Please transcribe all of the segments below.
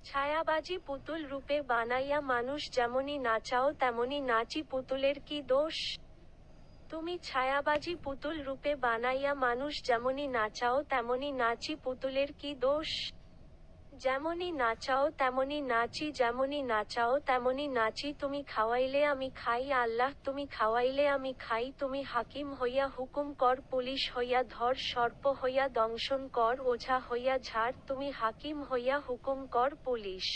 ছায়াবাজি পুতুল রূপে বানাইয়া মানুষ যেমনি নাচাও তেমনি নাচি পুতুলের কি দোষ? তুমি ছায়াবাজি পুতুল রূপে বানাইয়া মানুষ যেমনি নাচাও তেমনি নাচি পুতুলের কি দোষ? যেমনি নাচাও তেমনি নাচি, যেমনি নাচাও তেমনি নাচি। তুমি খাওয়াইলে আমি খাই আল্লাহ, তুমি খাওয়াইলে আমি খাই। তুমি হাকিম হইয়া হুকুম কর, পুলিশ হইয়া ধর, সর্প হইয়া দংশন কর, ওঝা হইয়া ঝাড়। তুমি হাকিম হইয়া হুকুম কর, পুলিশ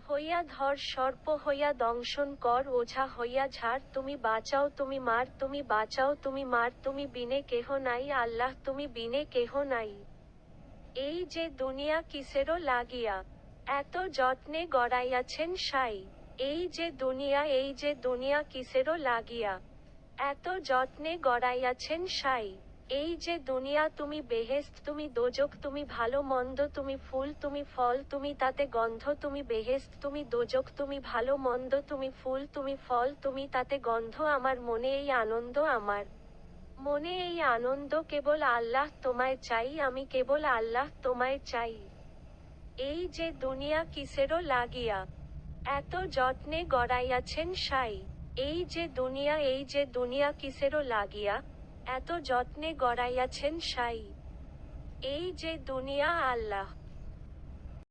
হইয়া ধর, সর্প হইয়া দংশন কর, ওঝা হইয়া ঝাড়। তুমি বাঁচাও, তুমি মার, তুমি বাঁচাও, তুমি মার। তুমি বিনে কেহ নাই আল্লাহ, তুমি বিনে কেহ নাই। এই যে দুনিয়া কিসেরো লাগিয়া এত যত্নে গড়াইয়াছেন সাই। এই যে দুনিয়া, এই যে দুনিয়া কিসেরো লাগিয়া এত যত্নে গড়াইয়াছেন সাই। এই যে দুনিয়া, তুমি বেহেশত, তুমি দোজখ, তুমি ভালো মন্দ, তুমি ফুল, তুমি ফল, তুমি তাতে গন্ধ। তুমি বেহেশত, তুমি দোজখ, তুমি ভালো মন্দ, তুমি ফুল, তুমি ফল, তুমি তাতে গন্ধ। আমার মনে এই আনন্দ, আমার মনে এই আনন্দ, কেবল আল্লাহ তোমায় চাই, আমি কেবল আল্লাহ তোমায় চাই। এই যে দুনিয়া কিসেরো লাগিয়া এত যত্নে গড়াইয়াছেন সাই। এই যে দুনিয়া, এই যে দুনিয়া কিসেরো লাগিয়া এত যত্নে গড়াইয়াছেন সাই। এই যে দুনিয়া আল্লাহ